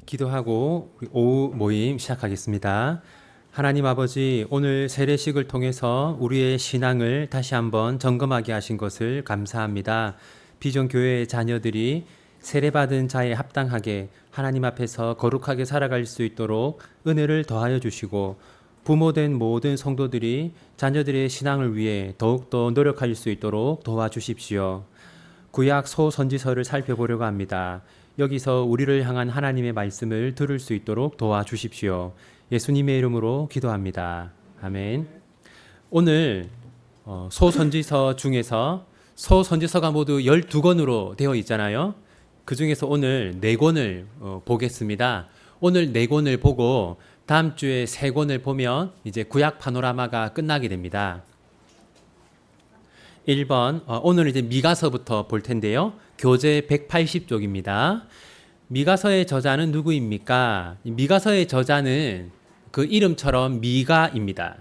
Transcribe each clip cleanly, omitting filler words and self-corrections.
기도하고 우리 오후 모임 시작하겠습니다. 하나님 아버지, 오늘 세례식을 통해서 우리의 신앙을 다시 한번 점검하게 하신 것을 감사합니다. 비전교회의 자녀들이 세례받은 자에 합당하게 하나님 앞에서 거룩하게 살아갈 수 있도록 은혜를 더하여 주시고, 부모된 모든 성도들이 자녀들의 신앙을 위해 더욱더 노력할 수 있도록 도와주십시오. 구약 소선지서를 살펴보려고 합니다. 여기서 우리를 향한 하나님의 말씀을 들을 수 있도록 도와주십시오. 예수님의 이름으로 기도합니다. 아멘. 오늘 소선지서 중에서 소선지서가 모두 12권으로 되어 있잖아요. 그 중에서 오늘 4권을 보겠습니다. 오늘 4권을 보고 다음 주에 3권을 보면 이제 구약 파노라마가 끝나게 됩니다. 1번, 오늘 이제 미가서부터 볼 텐데요. 교재 180쪽입니다. 미가서의 저자는 누구입니까? 미가서의 저자는 그 이름처럼 미가입니다.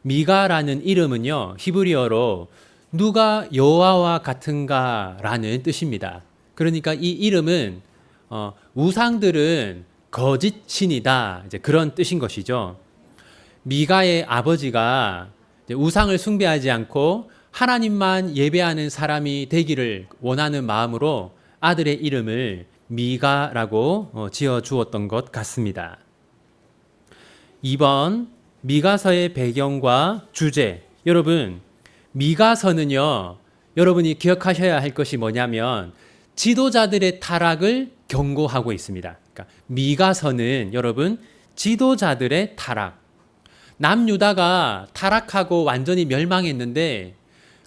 미가라는 이름은요, 히브리어로 누가 여호와와 같은가라는 뜻입니다. 그러니까 이 이름은 우상들은 거짓 신이다, 이제 그런 뜻인 것이죠. 미가의 아버지가 우상을 숭배하지 않고 하나님만 예배하는 사람이 되기를 원하는 마음으로 아들의 이름을 미가라고 지어 주었던 것 같습니다. 2번, 미가서의 배경과 주제. 여러분, 미가서는요, 여러분이 기억하셔야 할 것이 뭐냐면 지도자들의 타락을 경고하고 있습니다. 그러니까 미가서는 여러분, 지도자들의 타락. 남유다가 타락하고 완전히 멸망했는데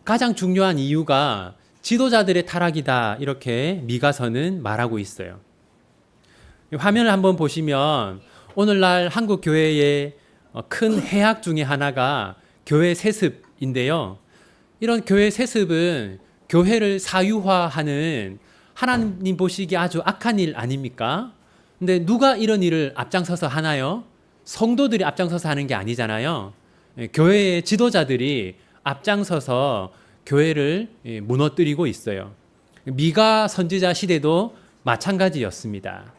가장 중요한 이유가 지도자들의 타락이다, 이렇게 미가서는 말하고 있어요. 화면을 한번 보시면 오늘날 한국 교회의 큰 해악 중에 하나가 교회 세습인데요. 이런 교회 세습은 교회를 사유화하는 하나님 보시기에 아주 악한 일 아닙니까? 근데 누가 이런 일을 앞장서서 하나요? 성도들이 앞장서서 하는 게 아니잖아요. 교회의 지도자들이 앞장서서 교회를 무너뜨리고 있어요. 미가 선지자 시대도 마찬가지였습니다.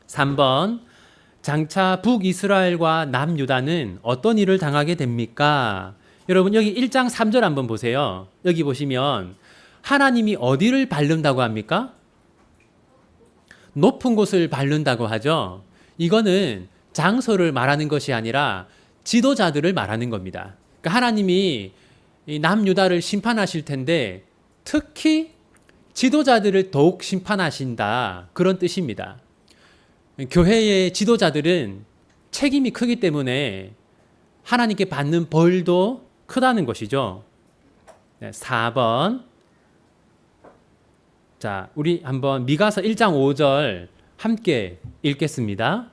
3번, 장차 북이스라엘과 남유다는 어떤 일을 당하게 됩니까? 여러분, 여기 1장 3절 한번 보세요. 여기 보시면 하나님이 어디를 밟는다고 합니까? 높은 곳을 밟는다고 하죠. 이거는 장소를 말하는 것이 아니라 지도자들을 말하는 겁니다. 그러니까 하나님이 이 남유다를 심판하실 텐데 특히 지도자들을 더욱 심판하신다, 그런 뜻입니다. 교회의 지도자들은 책임이 크기 때문에 하나님께 받는 벌도 크다는 것이죠. 4번. 자, 우리 한번 미가서 1장 5절 함께 읽겠습니다.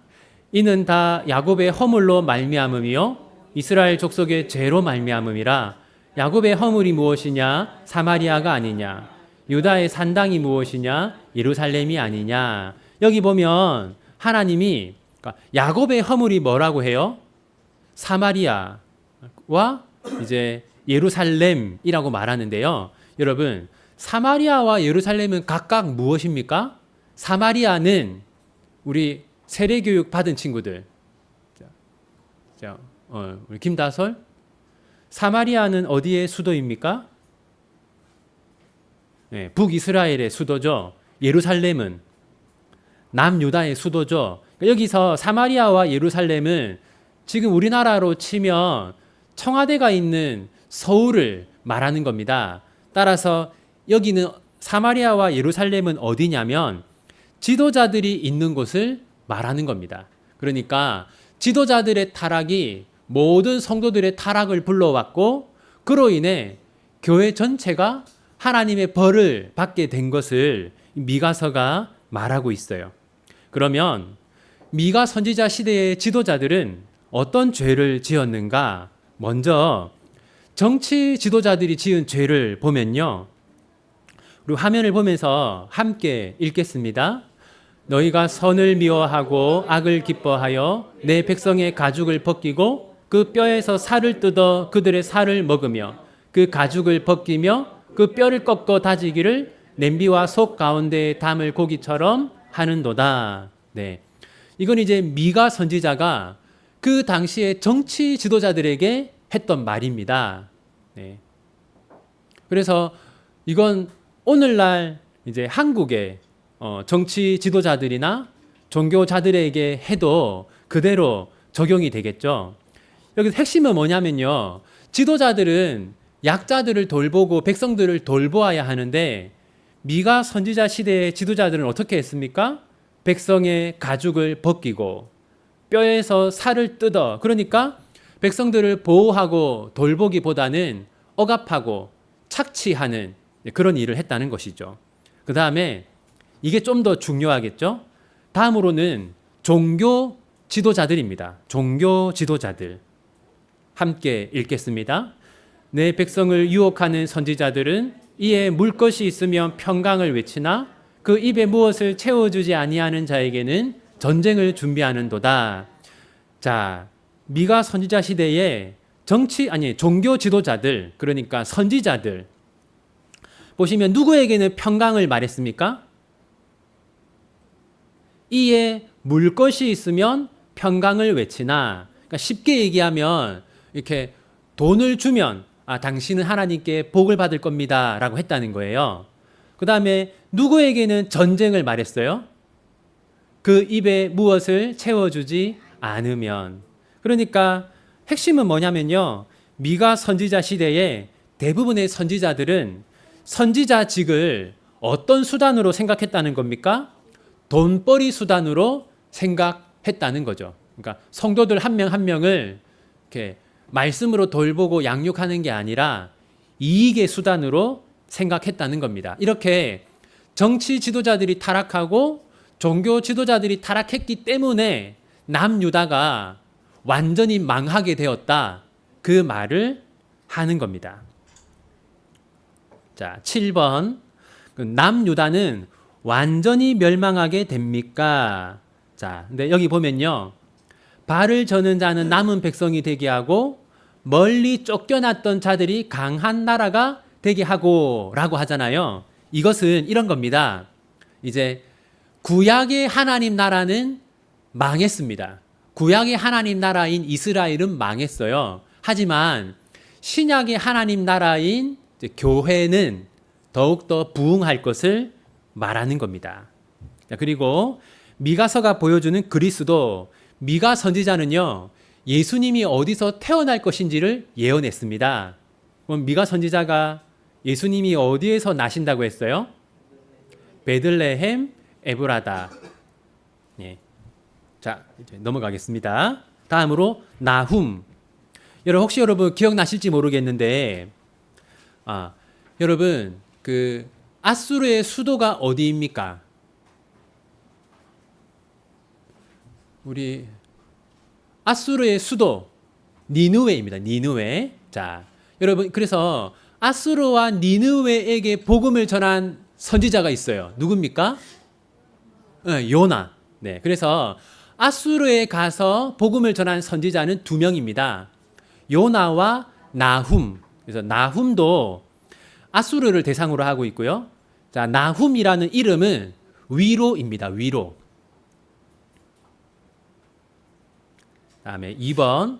이는 다 야곱의 허물로 말미암음이요 이스라엘 족속의 죄로 말미암음이라. 야곱의 허물이 무엇이냐? 사마리아가 아니냐? 유다의 산당이 무엇이냐? 예루살렘이 아니냐? 여기 보면 하나님이 야곱의 허물이 뭐라고 해요? 사마리아와 이제 예루살렘이라고 말하는데요. 여러분, 사마리아와 예루살렘은 각각 무엇입니까? 사마리아는 우리 세례교육 받은 친구들. 우리 김다솔. 사마리아는 어디의 수도입니까? 네, 북이스라엘의 수도죠. 예루살렘은 남유다의 수도죠. 여기서 사마리아와 예루살렘은 지금 우리나라로 치면 청와대가 있는 서울을 말하는 겁니다. 따라서 여기는 사마리아와 예루살렘은 어디냐면 지도자들이 있는 곳을 말하는 겁니다. 그러니까 지도자들의 타락이 모든 성도들의 타락을 불러왔고, 그로 인해 교회 전체가 하나님의 벌을 받게 된 것을 미가서가 말하고 있어요. 그러면 미가 선지자 시대의 지도자들은 어떤 죄를 지었는가? 먼저 정치 지도자들이 지은 죄를 보면요, 우리 화면을 보면서 함께 읽겠습니다. 너희가 선을 미워하고 악을 기뻐하여 내 백성의 가죽을 벗기고 그 뼈에서 살을 뜯어 그들의 살을 먹으며 그 가죽을 벗기며 그 뼈를 꺾어 다지기를 냄비와 속 가운데에 담을 고기처럼 하는도다. 네. 이건 이제 미가 선지자가 그 당시에 정치 지도자들에게 했던 말입니다. 네. 그래서 이건 오늘날 이제 한국의 정치 지도자들이나 종교자들에게 해도 그대로 적용이 되겠죠. 여기서 핵심은 뭐냐면요. 지도자들은 약자들을 돌보고 백성들을 돌보아야 하는데 미가 선지자 시대의 지도자들은 어떻게 했습니까? 백성의 가죽을 벗기고 뼈에서 살을 뜯어 그러니까 백성들을 보호하고 돌보기보다는 억압하고 착취하는 그런 일을 했다는 것이죠. 그 다음에 이게 좀 더 중요하겠죠? 다음으로는 종교 지도자들입니다. 종교 지도자들. 함께 읽겠습니다. 내 백성을 유혹하는 선지자들은 이에 물 것이 있으면 평강을 외치나 그 입에 무엇을 채워주지 아니하는 자에게는 전쟁을 준비하는도다. 자, 미가 선지자 시대에 종교 지도자들, 그러니까 선지자들 보시면 누구에게는 평강을 말했습니까? 이에 물 것이 있으면 평강을 외치나, 그러니까 쉽게 얘기하면 이렇게 돈을 주면 당신은 하나님께 복을 받을 겁니다 라고 했다는 거예요. 그 다음에 누구에게는 전쟁을 말했어요? 그 입에 무엇을 채워주지 않으면. 그러니까 핵심은 뭐냐면요. 미가 선지자 시대에 대부분의 선지자들은 선지자직을 어떤 수단으로 생각했다는 겁니까? 돈벌이 수단으로 생각했다는 거죠. 그러니까 성도들 한 명 한 명을 이렇게 말씀으로 돌보고 양육하는 게 아니라 이익의 수단으로 생각했다는 겁니다. 이렇게 정치 지도자들이 타락하고 종교 지도자들이 타락했기 때문에 남유다가 완전히 망하게 되었다. 그 말을 하는 겁니다. 자, 7번. 남유다는 완전히 멸망하게 됩니까? 자, 근데 여기 보면요. 발을 저는 자는 남은 백성이 되게 하고 멀리 쫓겨났던 자들이 강한 나라가 되게 하고 라고 하잖아요. 이것은 이런 겁니다. 이제 구약의 하나님 나라는 망했습니다. 구약의 하나님 나라인 이스라엘은 망했어요. 하지만 신약의 하나님 나라인 교회는 더욱더 부흥할 것을 말하는 겁니다. 그리고 미가서가 보여주는 그리스도, 미가 선지자는요, 예수님이 어디서 태어날 것인지를 예언했습니다. 그럼 미가 선지자가 예수님이 어디에서 나신다고 했어요? 베들레헴 에브라다. 예. 자, 이제 넘어가겠습니다. 다음으로 나훔. 혹시 여러분 기억나실지 모르겠는데, 여러분 그 아수르의 수도가 어디입니까? 우리 아수르의 수도 니느웨입니다. 니느웨. 자, 여러분 그래서 아수르와 니느웨에게 복음을 전한 선지자가 있어요. 누굽니까? 요나. 네, 그래서 아수르에 가서 복음을 전한 선지자는 2명입니다. 요나와 나훔. 그래서 나훔도 아수르를 대상으로 하고 있고요. 자, 나훔이라는 이름은 위로입니다. 위로. 다음에 2번.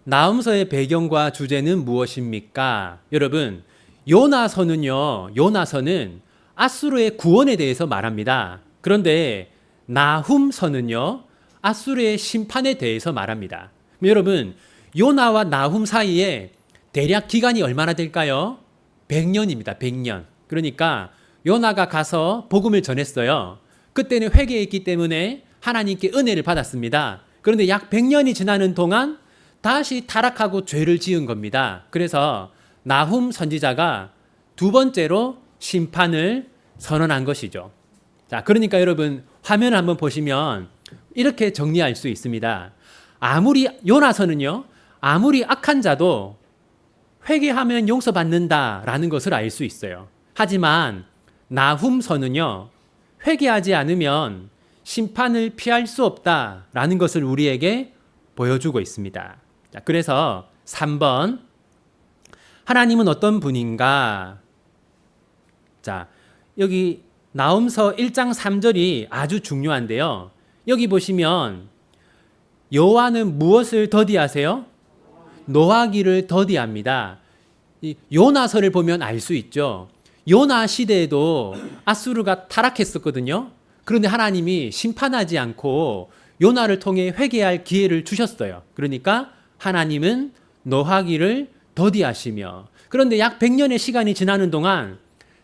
나훔서의 배경과 주제는 무엇입니까? 여러분, 요나서는 아수르의 구원에 대해서 말합니다. 그런데 나훔서는요, 아수르의 심판에 대해서 말합니다. 여러분, 요나와 나훔 사이에 대략 기간이 얼마나 될까요? 100년입니다. 100년. 그러니까 요나가 가서 복음을 전했어요. 그때는 회개했기 때문에 하나님께 은혜를 받았습니다. 그런데 약 100년이 지나는 동안 다시 타락하고 죄를 지은 겁니다. 그래서 나훔 선지자가 2번째로 심판을 선언한 것이죠. 자, 그러니까 여러분 화면을 한번 보시면 이렇게 정리할 수 있습니다. 요나서는요, 아무리 악한 자도 회개하면 용서받는다라는 것을 알 수 있어요. 하지만 나훔서는요, 회개하지 않으면 심판을 피할 수 없다라는 것을 우리에게 보여주고 있습니다. 자, 그래서 3번. 하나님은 어떤 분인가? 자, 여기 나훔서 1장 3절이 아주 중요한데요. 여기 보시면 여호와는 무엇을 더디하세요? 노하기를 더디합니다. 이 요나서를 보면 알 수 있죠. 요나 시대에도 아수르가 타락했었거든요. 그런데 하나님이 심판하지 않고 요나를 통해 회개할 기회를 주셨어요. 그러니까 하나님은 노하기를 더디하시며, 그런데 약 100년의 시간이 지나는 동안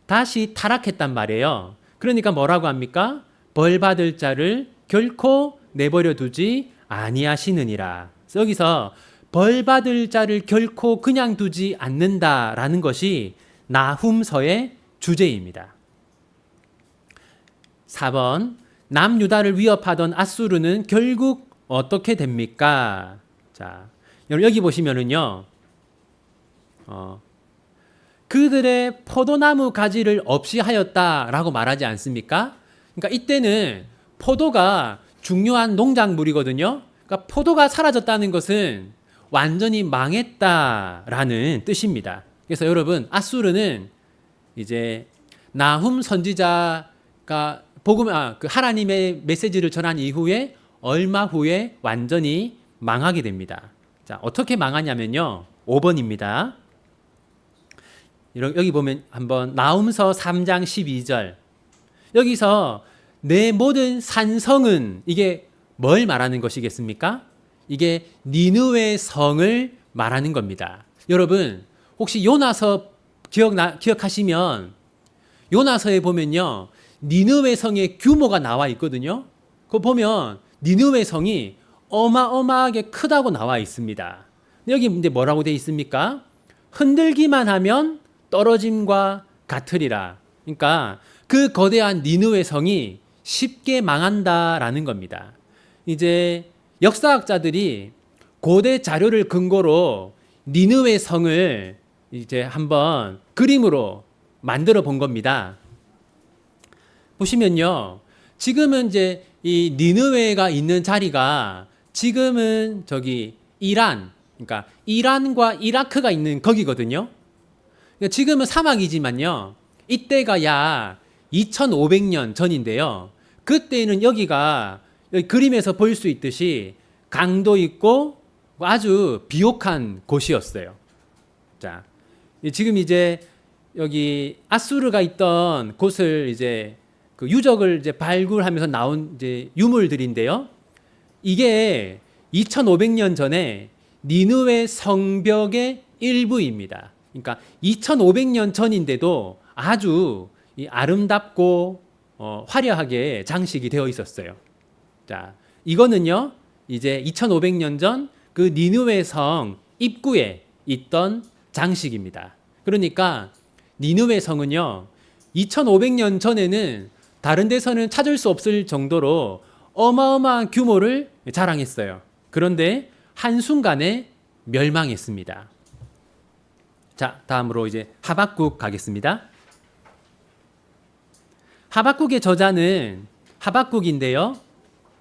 다시 타락했단 말이에요. 그러니까 뭐라고 합니까? 벌 받을 자를 결코 내버려 두지 아니하시느니라. 여기서 벌 받을 자를 결코 그냥 두지 않는다라는 것이 나훔서의 주제입니다. 4번, 남유다를 위협하던 아수르는 결국 어떻게 됩니까? 자, 여기 보시면은요, 그들의 포도나무 가지를 없이 하였다라고 말하지 않습니까? 그러니까 이때는 포도가 중요한 농작물이거든요. 그러니까 포도가 사라졌다는 것은 완전히 망했다라는 뜻입니다. 그래서 여러분, 아수르는 이제 나훔 선지자가 그 하나님의 메시지를 전한 이후에 얼마 후에 완전히 망하게 됩니다. 자, 어떻게 망하냐면요, 5번입니다. 여기 보면 한번 나훔서 3장 12절. 여기서 내 모든 산성은, 이게 뭘 말하는 것이겠습니까? 이게 니느웨 성을 말하는 겁니다. 여러분, 혹시 요나서 기억하시면 요나서에 보면요, 니느웨 성의 규모가 나와 있거든요. 그거 보면 니느웨 성이 어마어마하게 크다고 나와 있습니다. 여기 이제 뭐라고 되어 있습니까? 흔들기만 하면 떨어짐과 같으리라. 그러니까 그 거대한 니느웨 성이 쉽게 망한다라는 겁니다. 이제 역사학자들이 고대 자료를 근거로 니느웨 성을 이제 한번 그림으로 만들어 본 겁니다. 보시면요, 지금은 이제 이 니느웨가 있는 자리가 지금은 저기 이란, 그러니까 이란과 이라크가 있는 거기거든요. 지금은 사막이지만요, 이때가 약 2500년 전인데요. 그때는 여기가 그림에서 볼 수 있듯이 강도 있고 아주 비옥한 곳이었어요. 자, 지금 이제 여기 아수르가 있던 곳을 이제 그 유적을 이제 발굴하면서 나온 이제 유물들인데요. 이게 2500년 전에 니느웨 성벽의 일부입니다. 그러니까 2500년 전인데도 아주 아름답고 화려하게 장식이 되어 있었어요. 자, 이거는요, 이제 2500년 전 그 니느웨 성 입구에 있던 장식입니다. 그러니까 니느웨 성은요, 2500년 전에는 다른 데서는 찾을 수 없을 정도로 어마어마한 규모를 자랑했어요. 그런데 한순간에 멸망했습니다. 자, 다음으로 이제 하박국 가겠습니다. 하박국의 저자는 하박국인데요.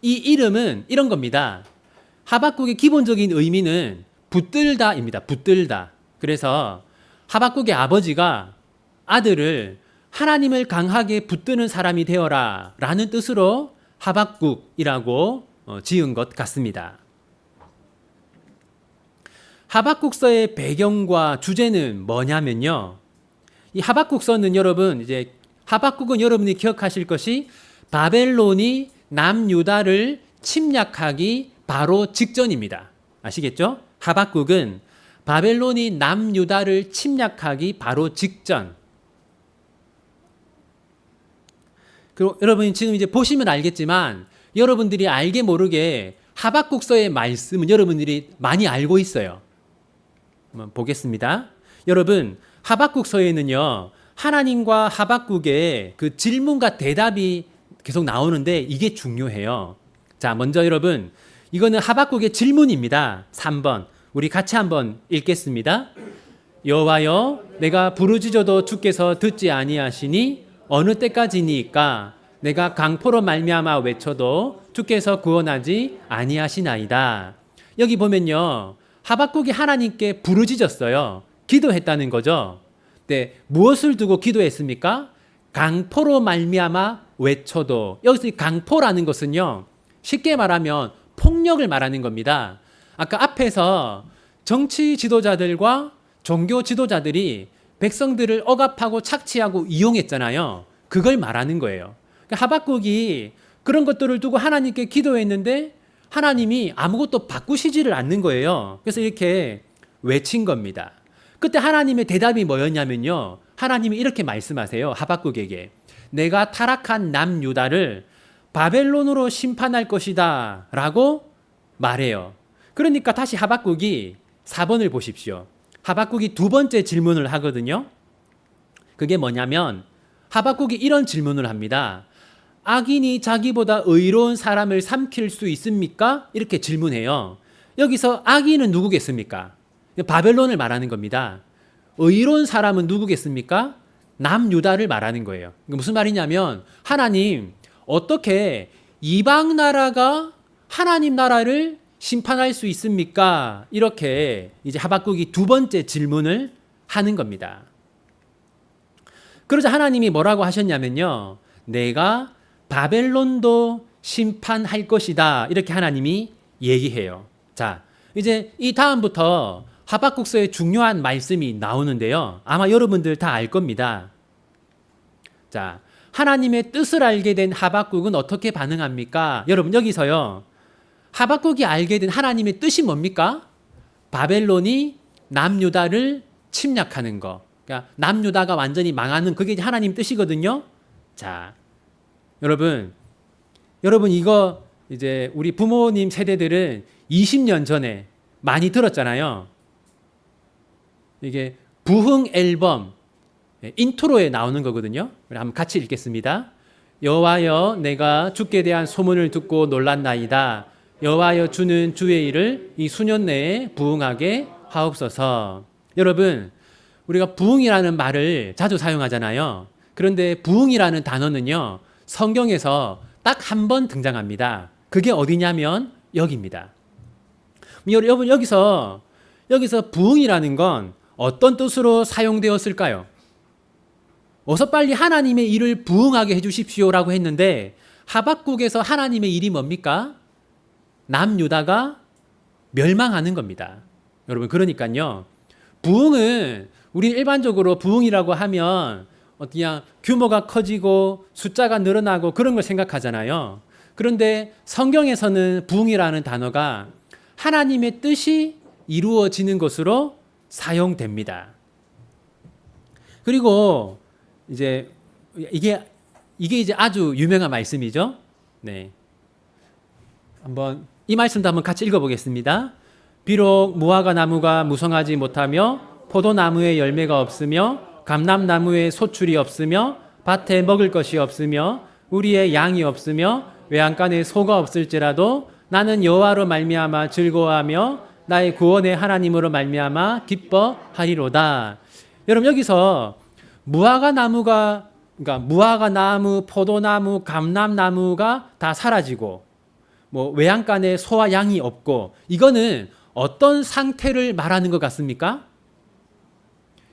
이 이름은 이런 겁니다. 하박국의 기본적인 의미는 붙들다입니다. 붙들다. 그래서 하박국의 아버지가 아들을 하나님을 강하게 붙드는 사람이 되어라 라는 뜻으로 하박국이라고 지은 것 같습니다. 하박국서의 배경과 주제는 뭐냐면요, 이 하박국서는 여러분, 이제 하박국은 여러분이 기억하실 것이 바벨론이 남유다를 침략하기 바로 직전입니다. 아시겠죠? 하박국은 바벨론이 남유다를 침략하기 바로 직전. 그리고 여러분이 지금 이제 보시면 알겠지만 여러분들이 알게 모르게 하박국서의 말씀은 여러분들이 많이 알고 있어요. 한번 보겠습니다. 여러분, 하박국서에는요, 하나님과 하박국의 그 질문과 대답이 계속 나오는데 이게 중요해요. 자, 먼저 여러분, 이거는 하박국의 질문입니다. 3번. 우리 같이 한번 읽겠습니다. 여호와여, 내가 부르짖어도 주께서 듣지 아니하시니 어느 때까지니까? 내가 강포로 말미암아 외쳐도 주께서 구원하지 아니하시나이다. 여기 보면요, 하박국이 하나님께 부르짖었어요. 기도했다는 거죠. 네, 무엇을 두고 기도했습니까? 강포로 말미암아 외쳐도. 여기서 이 강포라는 것은요, 쉽게 말하면 폭력을 말하는 겁니다. 아까 앞에서 정치 지도자들과 종교 지도자들이 백성들을 억압하고 착취하고 이용했잖아요. 그걸 말하는 거예요. 그러니까 하박국이 그런 것들을 두고 하나님께 기도했는데 하나님이 아무것도 바꾸시지를 않는 거예요. 그래서 이렇게 외친 겁니다. 그때 하나님의 대답이 뭐였냐면요. 하나님이 이렇게 말씀하세요. 하박국에게. 내가 타락한 남유다를 바벨론으로 심판할 것이다 라고 말해요. 그러니까 다시 하박국이 4번을 보십시오. 하박국이 두 번째 질문을 하거든요. 그게 뭐냐면 하박국이 이런 질문을 합니다. 악인이 자기보다 의로운 사람을 삼킬 수 있습니까? 이렇게 질문해요. 여기서 악인은 누구겠습니까? 바벨론을 말하는 겁니다. 의로운 사람은 누구겠습니까? 남유다를 말하는 거예요. 무슨 말이냐면 하나님 어떻게 이방 나라가 하나님 나라를 심판할 수 있습니까? 이렇게 이제 하박국이 두 번째 질문을 하는 겁니다. 그러자 하나님이 뭐라고 하셨냐면요. 내가 바벨론도 심판할 것이다. 이렇게 하나님이 얘기해요. 자, 이제 이 다음부터 하박국서의 중요한 말씀이 나오는데요. 아마 여러분들 다 알 겁니다. 자, 하나님의 뜻을 알게 된 하박국은 어떻게 반응합니까? 여러분 여기서요. 하박국이 알게 된 하나님의 뜻이 뭡니까? 바벨론이 남유다를 침략하는 거. 그러니까 남유다가 완전히 망하는 그게 하나님 뜻이거든요. 자, 여러분 이거 이제 우리 부모님 세대들은 20년 전에 많이 들었잖아요. 이게 부흥 앨범 인트로에 나오는 거거든요. 한번 같이 읽겠습니다. 여호와여 내가 주께 대한 소문을 듣고 놀랐나이다. 여호와여 주는 주의 일을 이 수년 내에 부흥하게 하옵소서. 여러분 우리가 부흥이라는 말을 자주 사용하잖아요. 그런데 부흥이라는 단어는요. 성경에서 딱 한 번 등장합니다. 그게 어디냐면 여기입니다. 여러분 여기서 부흥이라는 건 어떤 뜻으로 사용되었을까요? 어서 빨리 하나님의 일을 부흥하게 해주십시오라고 했는데 하박국에서 하나님의 일이 뭡니까? 남유다가 멸망하는 겁니다. 여러분 그러니까요. 부흥은 우리 일반적으로 부흥이라고 하면 그냥 규모가 커지고 숫자가 늘어나고 그런 걸 생각하잖아요. 그런데 성경에서는 부흥이라는 단어가 하나님의 뜻이 이루어지는 것으로 사용됩니다. 그리고 이제 이게 이제 아주 유명한 말씀이죠. 네. 한번 이 말씀도 한번 같이 읽어보겠습니다. 비록 무화과 나무가 무성하지 못하며 포도나무에 열매가 없으며 감람나무에 소출이 없으며 밭에 먹을 것이 없으며 우리의 양이 없으며 외양간에 소가 없을지라도 나는 여호와로 말미암아 즐거워하며 나의 구원의 하나님으로 말미암아 기뻐하리로다. 여러분 여기서 무화과 나무, 포도나무, 감람나무가 다 사라지고 뭐 외양간에 소와 양이 없고 이거는 어떤 상태를 말하는 것 같습니까?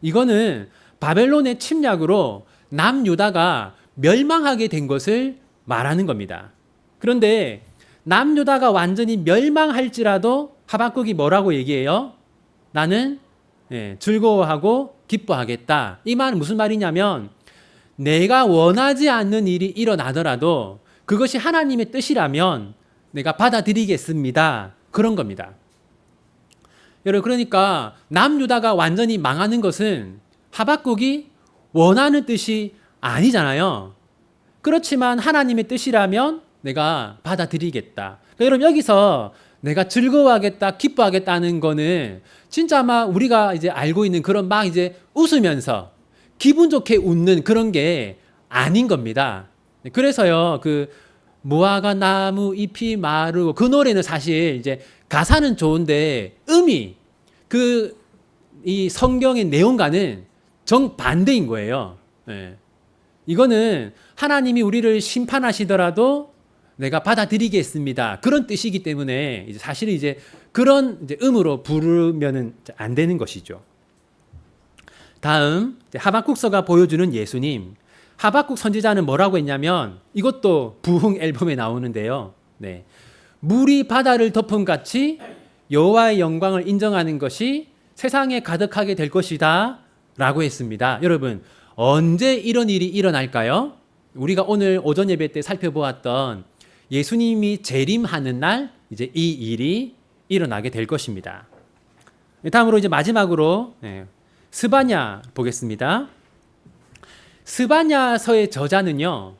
이거는 바벨론의 침략으로 남유다가 멸망하게 된 것을 말하는 겁니다. 그런데 남유다가 완전히 멸망할지라도 하박국이 뭐라고 얘기해요? 나는 즐거워하고 기뻐하겠다. 이 말은 무슨 말이냐면 내가 원하지 않는 일이 일어나더라도 그것이 하나님의 뜻이라면 내가 받아들이겠습니다. 그런 겁니다. 여러분 그러니까 남유다가 완전히 망하는 것은 하박국이 원하는 뜻이 아니잖아요. 그렇지만 하나님의 뜻이라면 내가 받아들이겠다. 그러니까 여러분 여기서 내가 즐거워하겠다, 기뻐하겠다는 거는 진짜 아마 우리가 이제 알고 있는 그런 막 이제 웃으면서 기분 좋게 웃는 그런 게 아닌 겁니다. 그래서요, 그 무화과 나무 잎이 마르고 그 노래는 사실 이제 가사는 좋은데 이 성경의 내용과는 정반대인 거예요. 네. 이거는 하나님이 우리를 심판하시더라도 내가 받아들이겠습니다. 그런 뜻이기 때문에 이제 사실은 이제 그런 이제 음으로 부르면은 안 되는 것이죠. 다음 하박국서가 보여주는 예수님. 하박국 선지자는 뭐라고 했냐면 이것도 부흥 앨범에 나오는데요. 네. 물이 바다를 덮음 같이 여호와의 영광을 인정하는 것이 세상에 가득하게 될 것이다 라고 했습니다. 여러분, 언제 이런 일이 일어날까요? 우리가 오늘 오전 예배 때 살펴보았던 예수님이 재림하는 날 이제 이 일이 일어나게 될 것입니다. 다음으로 이제 마지막으로 스바냐 보겠습니다. 스바냐서의 저자는요,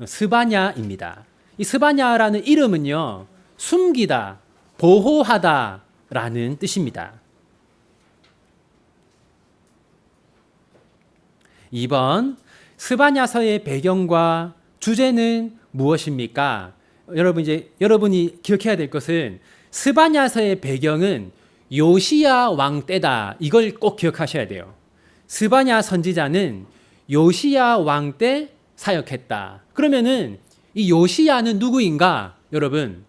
스바냐입니다. 이 스바냐라는 이름은요, 숨기다, 보호하다라는 뜻입니다. 2번, 스바냐서의 배경과 주제는 무엇입니까? 여러분이 기억해야 될 것은 스바냐서의 배경은 요시야 왕 때다. 이걸 꼭 기억하셔야 돼요. 스바냐 선지자는 요시야 왕 때 사역했다. 그러면은 이 요시야는 누구인가? 여러분,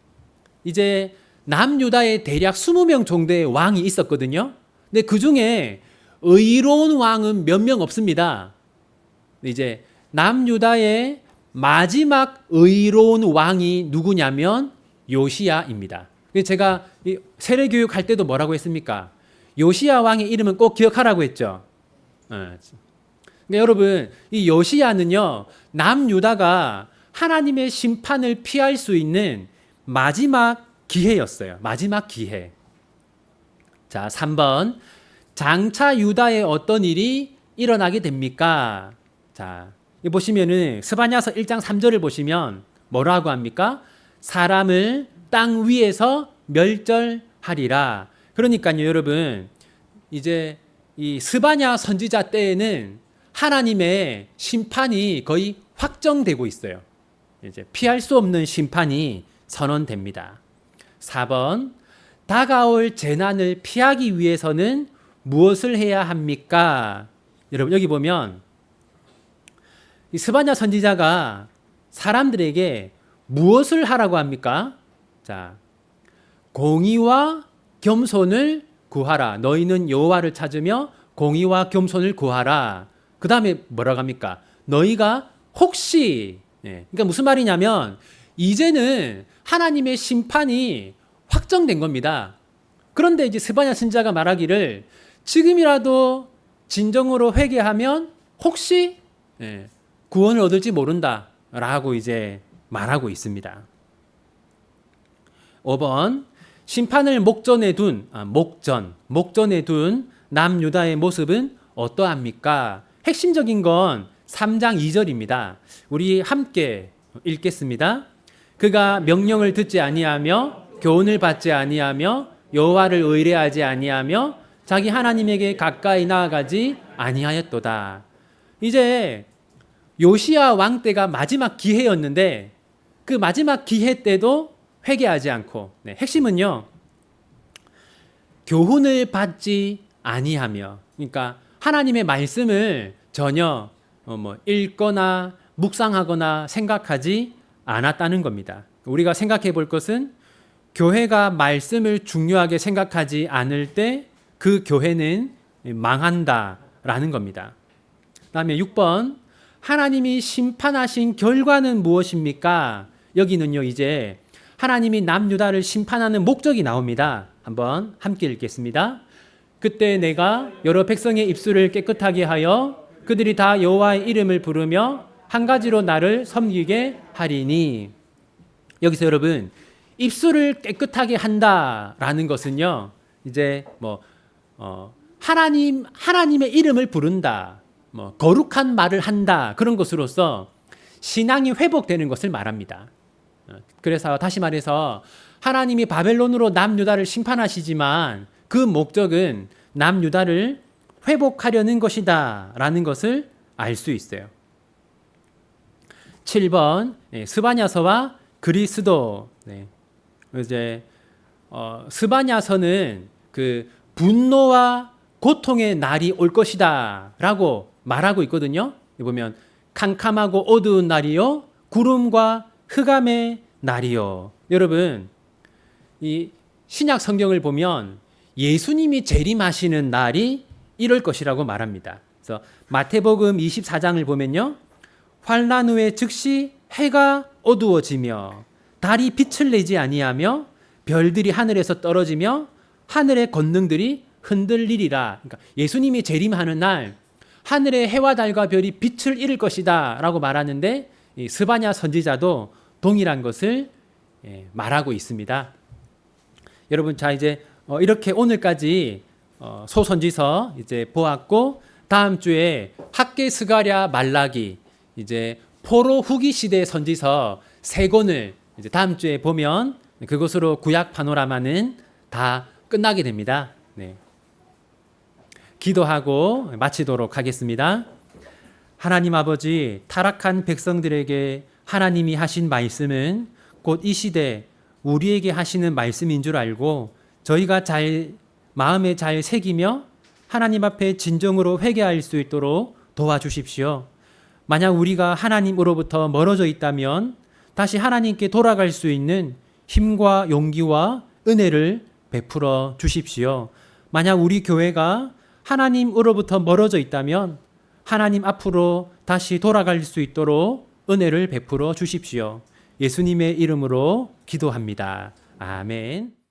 이제 남유다에 대략 20명 정도의 왕이 있었거든요. 근데 그 중에 의로운 왕은 몇 명 없습니다. 이제 남유다의 마지막 의로운 왕이 누구냐면 요시야입니다. 제가 세례교육 할 때도 뭐라고 했습니까? 요시야 왕의 이름은 꼭 기억하라고 했죠. 그러니까 여러분, 이 요시야는요, 남유다가 하나님의 심판을 피할 수 있는 마지막 기회였어요. 마지막 기회. 자, 3번. 장차 유다에 어떤 일이 일어나게 됩니까? 자, 이 보시면은 스바냐서 1장 3절을 보시면 뭐라고 합니까? 사람을 땅 위에서 멸절하리라. 그러니까요, 여러분, 이제 이 스바냐 선지자 때에는 하나님의 심판이 거의 확정되고 있어요. 이제 피할 수 없는 심판이 선언됩니다. 4번, 다가올 재난을 피하기 위해서는 무엇을 해야 합니까? 여러분, 여기 보면 이 스바냐 선지자가 사람들에게 무엇을 하라고 합니까? 자, 공의와 겸손을 구하라. 너희는 여호와를 찾으며 공의와 겸손을 구하라. 그 다음에 뭐라고 합니까? 너희가 혹시, 그러니까 무슨 말이냐면 이제는 하나님의 심판이 확정된 겁니다. 그런데 이제 스바냐 선지자가 말하기를 지금이라도 진정으로 회개하면 혹시 구원을 얻을지 모른다라고 이제 말하고 있습니다. 5번, 심판을 목전에 둔 남유다의 모습은 어떠합니까? 핵심적인 건 3장 2절입니다. 우리 함께 읽겠습니다. 그가 명령을 듣지 아니하며 교훈을 받지 아니하며 여호와를 의뢰하지 아니하며 자기 하나님에게 가까이 나아가지 아니하였도다. 이제 요시야 왕 때가 마지막 기회였는데 그 마지막 기회 때도 회개하지 않고, 핵심은요, 교훈을 받지 아니하며, 그러니까 하나님의 말씀을 전혀 읽거나 묵상하거나 생각하지 않았다는 겁니다. 우리가 생각해 볼 것은 교회가 말씀을 중요하게 생각하지 않을 때 그 교회는 망한다라는 겁니다. 다음에 6번, 하나님이 심판하신 결과는 무엇입니까? 여기는요, 이제 하나님이 남유다를 심판하는 목적이 나옵니다. 한번 함께 읽겠습니다. 그때 내가 여러 백성의 입술을 깨끗하게 하여 그들이 다 여호와의 이름을 부르며 한 가지로 나를 섬기게 하리니. 여기서 여러분, 입술을 깨끗하게 한다라는 것은요, 이제 하나님의 이름을 부른다, 거룩한 말을 한다, 그런 것으로서 신앙이 회복되는 것을 말합니다. 그래서 다시 말해서 하나님이 바벨론으로 남유다를 심판하시지만 그 목적은 남유다를 회복하려는 것이다 라는 것을 알 수 있어요. 7번, 스바냐서와 그리스도. 이제 스바냐서는 그 분노와 고통의 날이 올 것이다 라고 말하고 있거든요. 보면 캄캄하고 어두운 날이요, 구름과 흑암의 날이요. 여러분, 이 신약 성경을 보면 예수님이 재림하시는 날이 이럴 것이라고 말합니다. 그래서 마태복음 24장을 보면요, 환난 후에 즉시 해가 어두워지며 달이 빛을 내지 아니하며 별들이 하늘에서 떨어지며 하늘의 권능들이 흔들리리라. 그러니까 예수님이 재림하는 날 하늘의 해와 달과 별이 빛을 잃을 것이다 라고 말하는데 이 스바냐 선지자도 동일한 것을 말하고 있습니다. 여러분, 자 이제 이렇게 오늘까지 소선지서 이제 보았고, 다음 주에 학개, 스가랴, 말라기, 이제 포로 후기 시대 선지서 세 권을 이제 다음 주에 보면 그것으로 구약 파노라마는 다 끝나게 됩니다. 네. 기도하고 마치도록 하겠습니다. 하나님 아버지, 타락한 백성들에게 하나님이 하신 말씀은 곧 이 시대 우리에게 하시는 말씀인 줄 알고 저희가 마음에 잘 새기며 하나님 앞에 진정으로 회개할 수 있도록 도와주십시오. 만약 우리가 하나님으로부터 멀어져 있다면 다시 하나님께 돌아갈 수 있는 힘과 용기와 은혜를 베풀어 주십시오. 만약 우리 교회가 하나님으로부터 멀어져 있다면 하나님 앞으로 다시 돌아갈 수 있도록 은혜를 베풀어 주십시오. 예수님의 이름으로 기도합니다. 아멘.